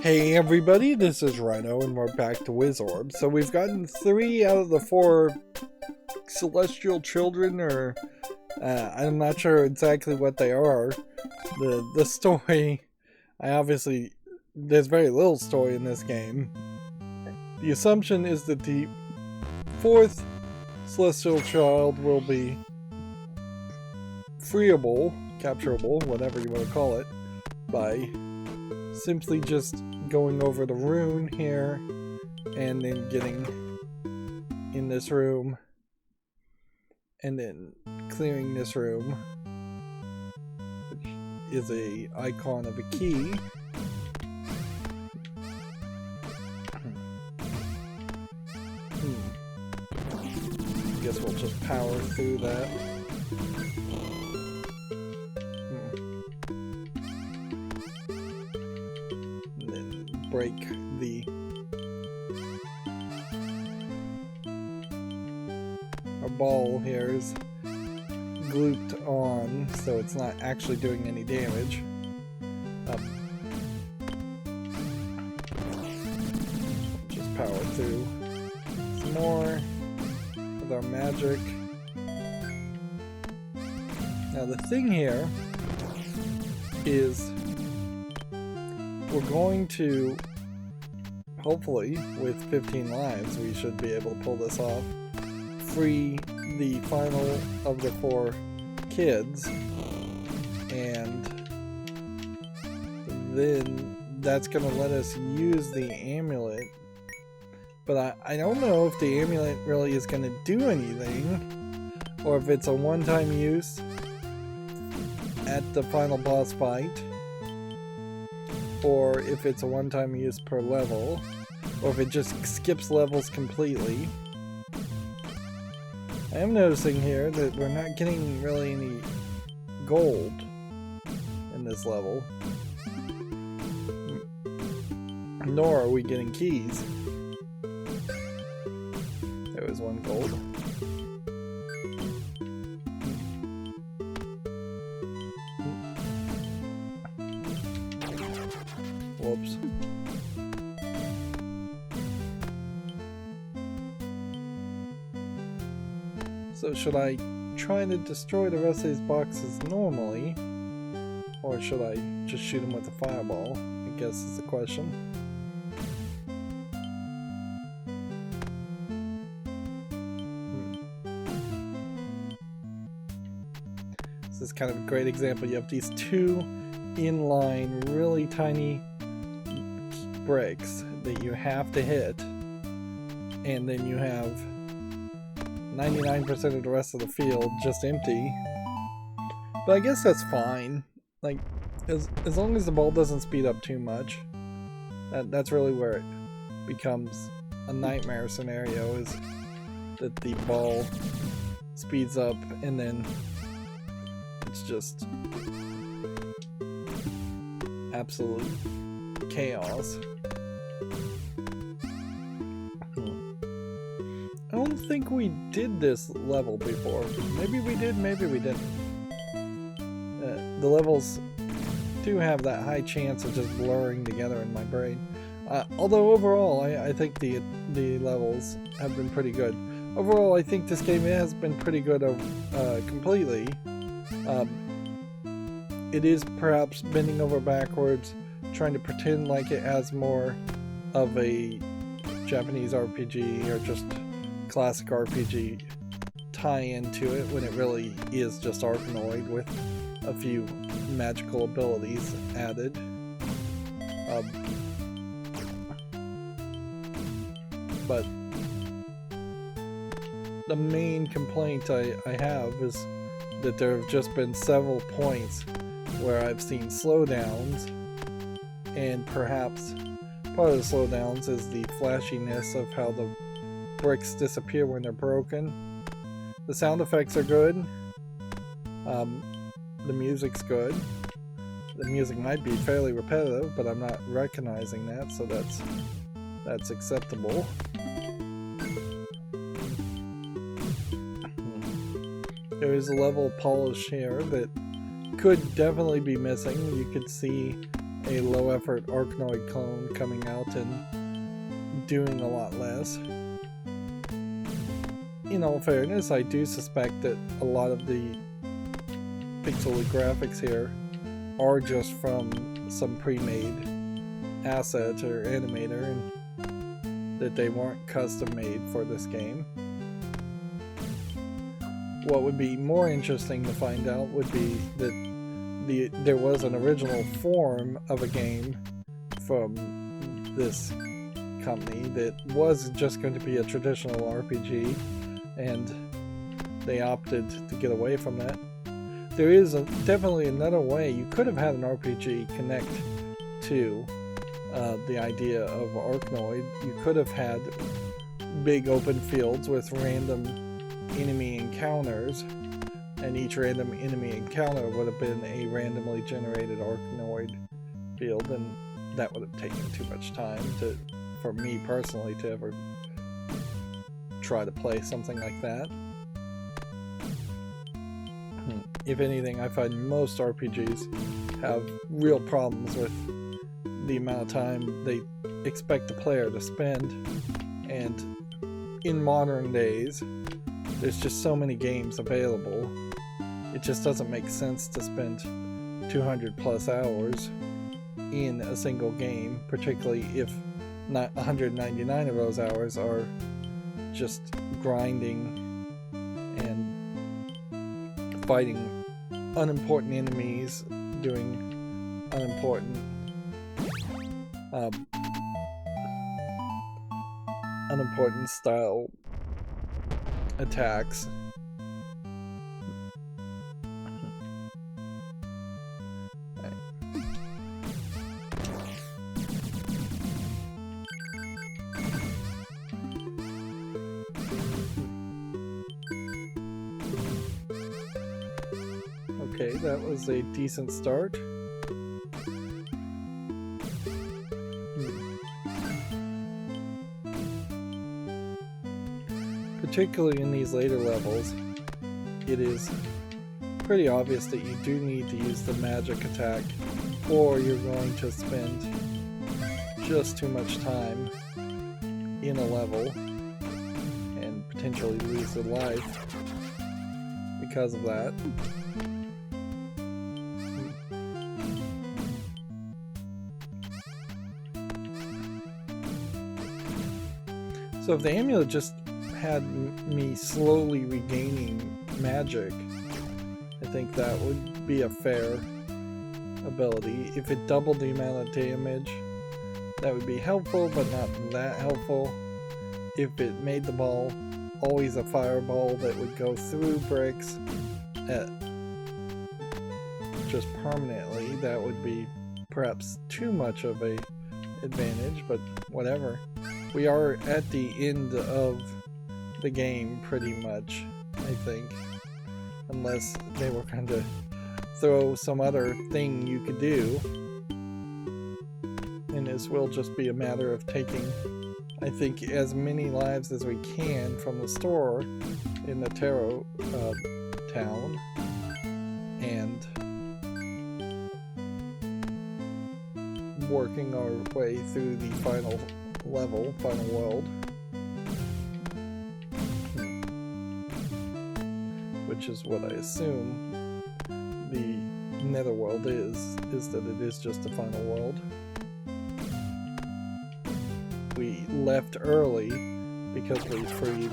Hey everybody, this is Rydo and we're back to Wizorb. So we've gotten 3 out of the 4 celestial children, or I'm not sure exactly what they are. The story, there's very little story in this game. The assumption is that the 4th celestial child will be freeable, capturable, whatever you want to call it, by simply just going over the rune here and then getting in this room and then clearing this room, which is a icon of a key. Guess we'll just power through that. Break our ball here is glooped on, so it's not actually doing any damage. Just power through some more with our magic. Now the thing here is we're going to, hopefully, with 15 lives, we should be able to pull this off. Free the final of the 4 kids, and then that's going to let us use the amulet. But I don't know if the amulet really is going to do anything, or if it's a one-time use at the final boss fight, or if it's a one-time use per level, or if it just skips levels completely. I am noticing here that we're not getting really any gold in this level, nor are we getting keys. There was 1 gold. Whoops. So should I try to destroy the rest of these boxes normally, or should I just shoot them with a fireball? I guess is the question. This is kind of a great example. You have these 2 inline, really tiny bricks that you have to hit, and then you have 99% of the rest of the field just empty. But I guess that's fine. Like, as long as the ball doesn't speed up too much, that's really where it becomes a nightmare scenario, is that the ball speeds up and then it's just absolute chaos. I don't think we did this level before. Maybe we did, maybe we didn't. The levels do have that high chance of just blurring together in my brain. Although overall, I think the levels have been pretty good. Overall, I think this game has been pretty good completely. It is perhaps bending over backwards, trying to pretend like it has more of a Japanese RPG or just classic RPG tie-in to it, when it really is just Arkanoid with a few magical abilities added. But the main complaint I have is that there have just been several points where I've seen slowdowns, and perhaps part of the slowdowns is the flashiness of how the bricks disappear when they're broken. The sound effects are good. The music's good. The music might be fairly repetitive, but I'm not recognizing that, so that's acceptable. There is a level of polish here that could definitely be missing. You could see a low effort Arkanoid clone coming out and doing a lot less. In all fairness, I do suspect that a lot of the pixely graphics here are just from some pre-made asset or animator, and that they weren't custom made for this game. What would be more interesting to find out would be that there was an original form of a game from this company that was just going to be a traditional RPG, and they opted to get away from that. There is definitely another way. You could have had an RPG connect to the idea of Arkanoid. You could have had big open fields with random enemy encounters, and each random enemy encounter would have been a randomly generated Arkanoid field, and that would have taken too much time for me personally to ever try to play something like that. If anything, I find most RPGs have real problems with the amount of time they expect the player to spend, and in modern days, there's just so many games available. It just doesn't make sense to spend 200 plus hours in a single game, particularly if not 199 of those hours are just grinding and fighting unimportant enemies, doing unimportant style attacks. Okay, that was a decent start. Particularly in these later levels, it is pretty obvious that you do need to use the magic attack, or you're going to spend just too much time in a level and potentially lose your life because of that. So if the amulet just had me slowly regaining magic, I think that would be a fair ability. If it doubled the amount of damage, that would be helpful, but not that helpful. If it made the ball always a fireball that would go through bricks just permanently, that would be perhaps too much of a advantage, but whatever. We are at the end of the game pretty much, I think, unless they were going to throw some other thing you could do, and this will just be a matter of taking, I think, as many lives as we can from the store in the Tarot town, and working our way through the final level, final world, which is what I assume the netherworld is that it is just a final world. We left early because we freed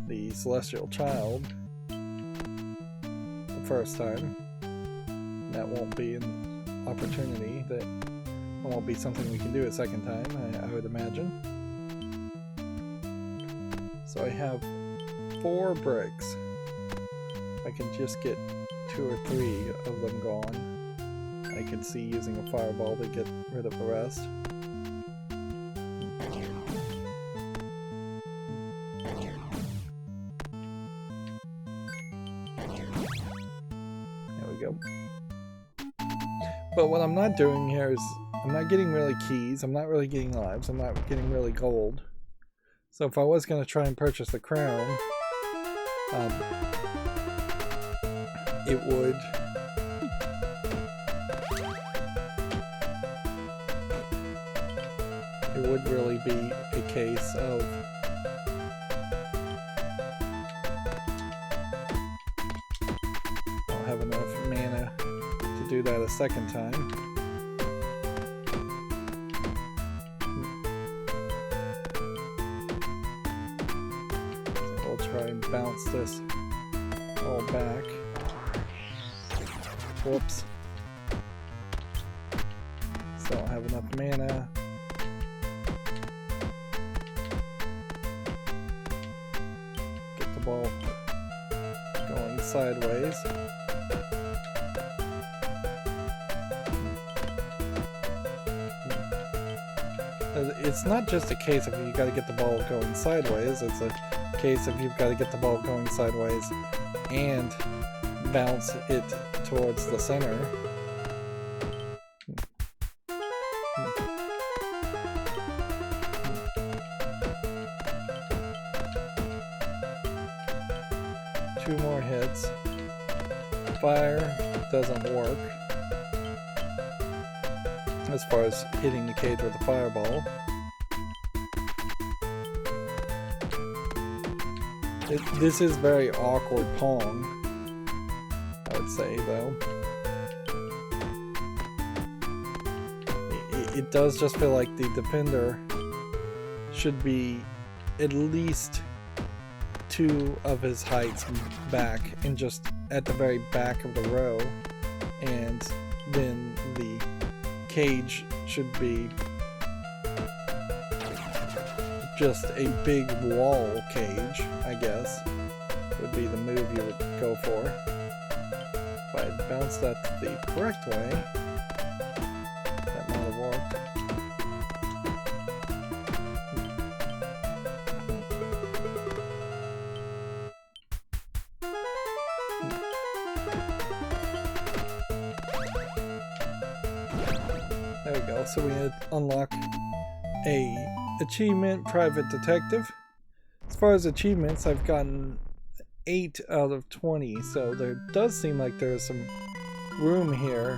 the celestial child the first time. That won't be an opportunity, that won't be something we can do a second time, I would imagine. So I have 4 bricks. I can just get 2 or 3 of them gone. I could see using a fireball to get rid of the rest. There we go. But what I'm not doing here is I'm not getting really keys, I'm not really getting lives, I'm not getting really gold. So if I was going to try and purchase the crown, it would it would really be a case of I don't have enough mana to do that a second time. So we'll try and bounce this all back. Whoops. Still don't have enough mana. Get the ball going sideways. It's not just a case of you gotta get the ball going sideways, it's a case of you've gotta get the ball going sideways and bounce it towards the center. Two more hits. Fire doesn't work as far as hitting the cage with a fireball. This is very awkward Pong, I would say, though. It does just feel like the defender should be at least 2 of his heights back and just at the very back of the row, and then the cage should be just a big wall cage, I guess, would be the move you would go for. If I had bounced that the correct way, that might have worked. There we go, so we unlock a achievement, Private Detective. As far as achievements, I've gotten 8 out of 20, so there does seem like there is some room here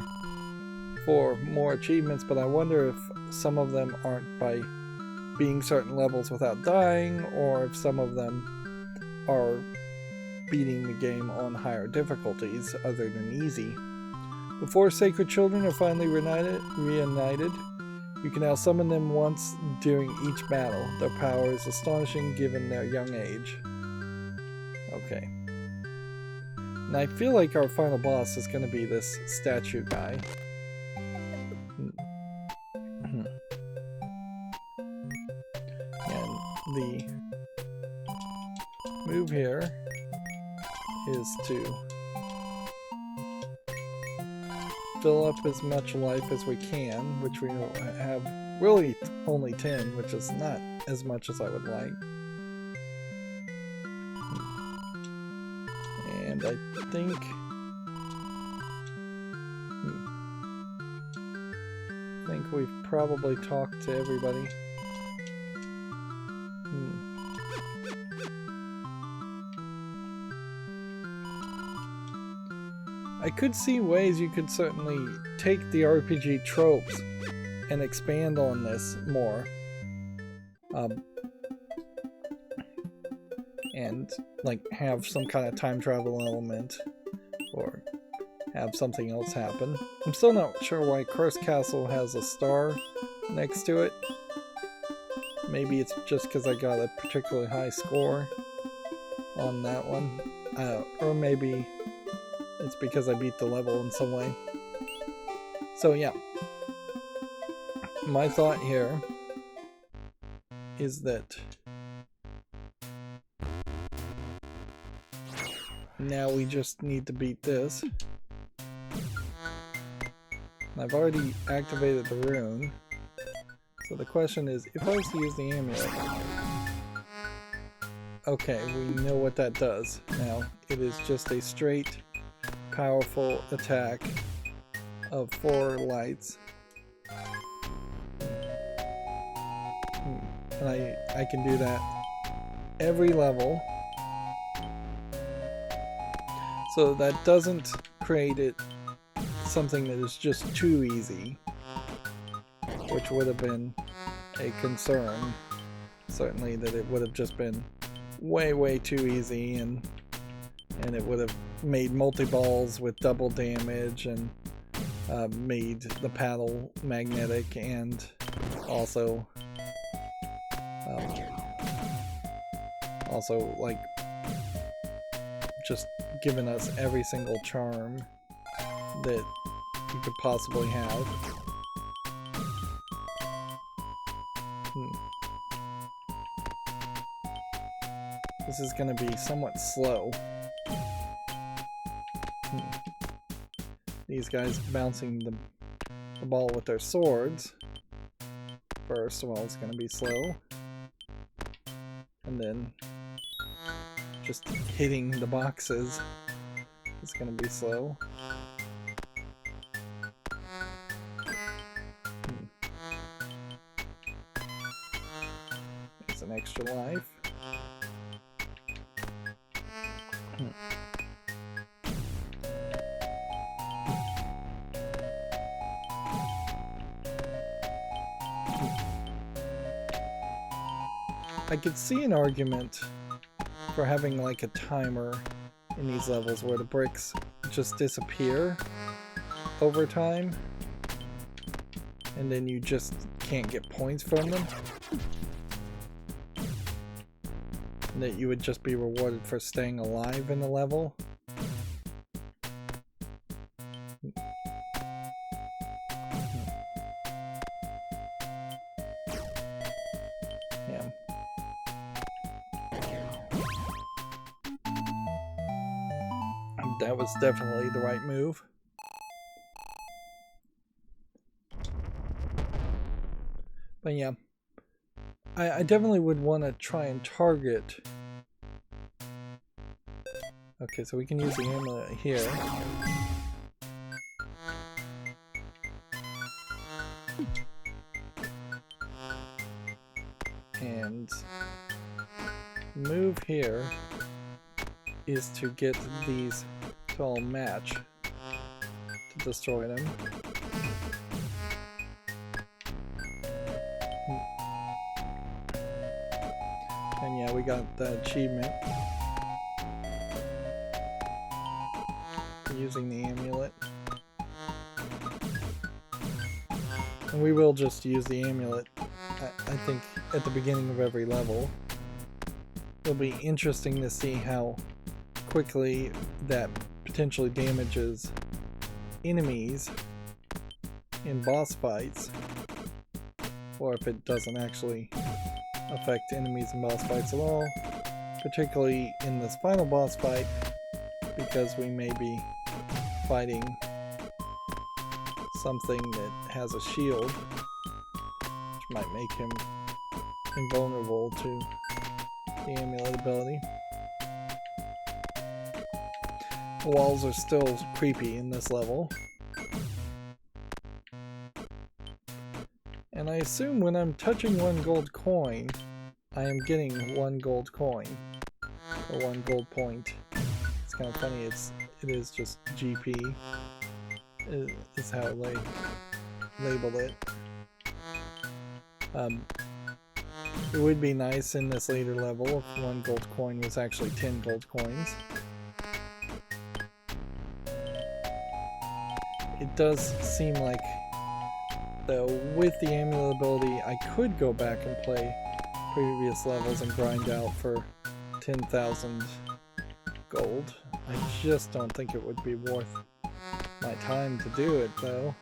for more achievements, but I wonder if some of them aren't by being certain levels without dying, or if some of them are beating the game on higher difficulties other than easy. The 4 sacred children are finally reunited. You can now summon them once during each battle. Their power is astonishing given their young age. Okay. And I feel like our final boss is going to be this statue guy. And the move here is to fill up as much life as we can, which we have really only 10, which is not as much as I would like. And I think we've probably talked to everybody. I could see ways you could certainly take the RPG tropes and expand on this more. And like have some kind of time travel element or have something else happen. I'm still not sure why Cursed Castle has a star next to it. Maybe it's just because I got a particularly high score on that one. Or maybe it's because I beat the level in some way. So yeah. My thought here is that now we just need to beat this. I've already activated the rune. So the question is, if I was to use the amulet... Okay, we know what that does. Now, it is just a straight, powerful attack of 4 lights. And I can do that every level. So that doesn't create it something that is just too easy, which would have been a concern. Certainly that it would have just been way too easy, and it would have made multi-balls with double damage and made the paddle magnetic, and also like just given us every single charm that you could possibly have. This is going to be somewhat slow. These guys bouncing the ball with their swords. First of all, it's going to be slow. And then just hitting the boxes is going to be slow. There's an extra life. I could see an argument for having like a timer in these levels where the bricks just disappear over time and then you just can't get points from them, and that you would just be rewarded for staying alive in the level. That was definitely the right move. But yeah, I definitely would want to try and target. Okay, so we can use the amulet here. And move here is to get these to all match to destroy them. And yeah, we got the achievement for using the amulet. And we will just use the amulet, I think, at the beginning of every level. It'll be interesting to see how quickly that potentially damages enemies in boss fights, or if it doesn't actually affect enemies in boss fights at all, particularly in this final boss fight, because we may be fighting something that has a shield, which might make him invulnerable to the amulet ability. The walls are still creepy in this level. And I assume when I'm touching 1 gold coin, I am getting 1 gold coin, or 1 gold point. It's kind of funny, it is just GP, is how they labeled it. It would be nice in this later level if 1 gold coin was actually 10 gold coins. It does seem like, though, with the amulet ability, I could go back and play previous levels and grind out for 10,000 gold. I just don't think it would be worth my time to do it, though.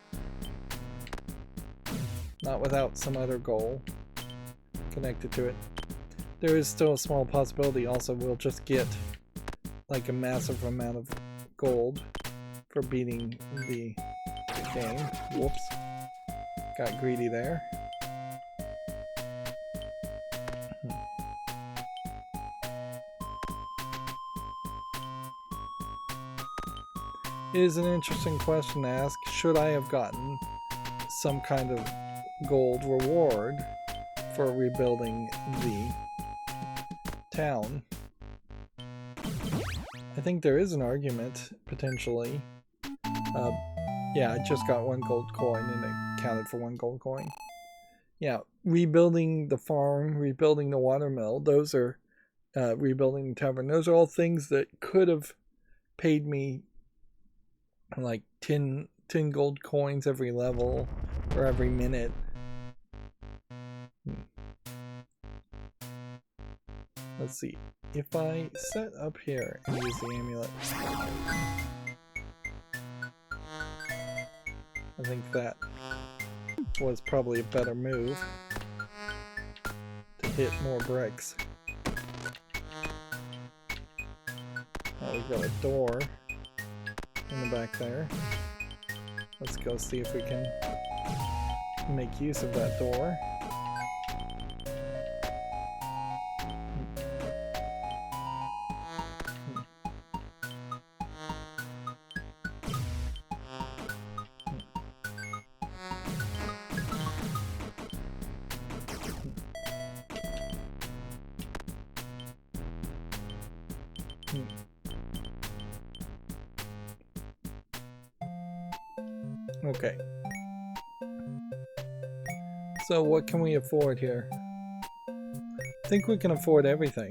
Not without some other goal connected to it. There is still a small possibility also we'll just get like a massive amount of gold for beating the game. Whoops. Got greedy there. It is an interesting question to ask. Should I have gotten some kind of gold reward for rebuilding the town? I think there is an argument, potentially. Yeah, I just got 1 gold coin and it counted for 1 gold coin. yeah, rebuilding the farm, rebuilding the watermill, those are rebuilding the tavern. Those are all things that could have paid me like 10 gold coins every level or every minute. Let's see. If I set up here and use the amulet, I think that was probably a better move to hit more bricks. Now we've got a door in the back there. Let's go see if we can make use of that door. Okay. So what can we afford here? I think we can afford everything.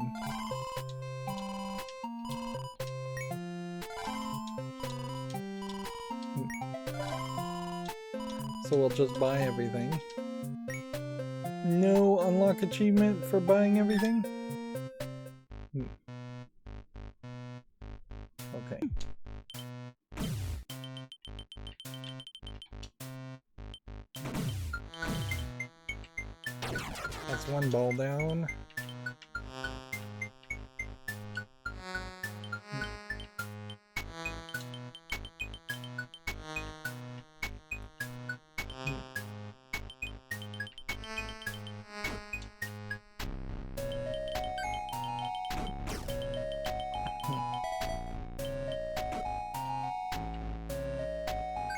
So we'll just buy everything. No unlock achievement for buying everything? Okay. That's one ball down.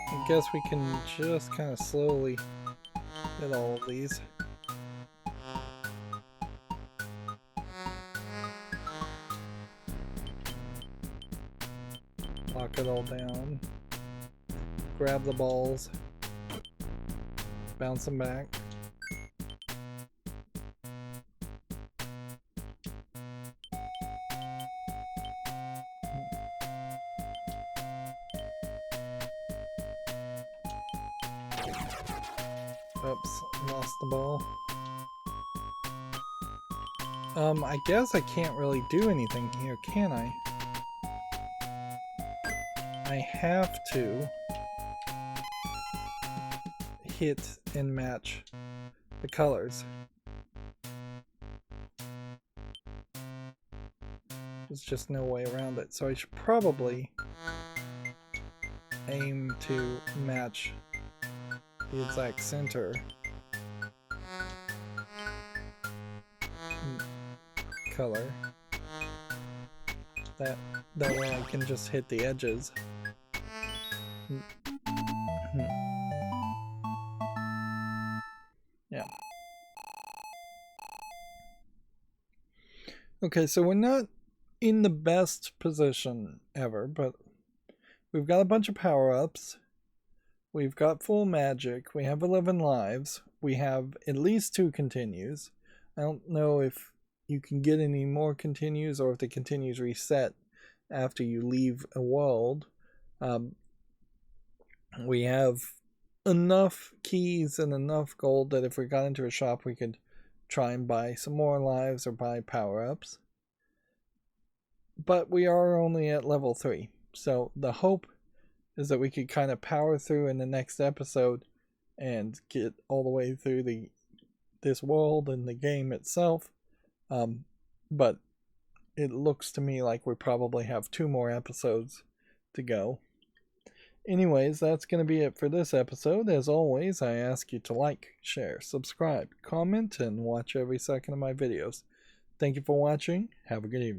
I guess we can just kind of slowly hit all of these. Lock it all down. Grab the balls. Bounce them back. Oops, lost the ball. I guess I can't really do anything here, can I? I have to hit and match the colors. There's just no way around it, so I should probably aim to match the exact center color. That way I can just hit the edges. Yeah. Okay, so we're not in the best position ever, but we've got a bunch of power-ups. We've got full magic. We have 11 lives. We have at least 2 continues. I don't know if you can get any more continues or if the continues reset after you leave a world. We have enough keys and enough gold that if we got into a shop we could try and buy some more lives or buy power-ups. But we are only at level 3. So the hope is that we could kind of power through in the next episode and get all the way through this world and the game itself. But it looks to me like we probably have 2 more episodes to go. Anyways, that's going to be it for this episode. As always, I ask you to like, share, subscribe, comment, and watch every second of my videos. Thank you for watching. Have a good evening.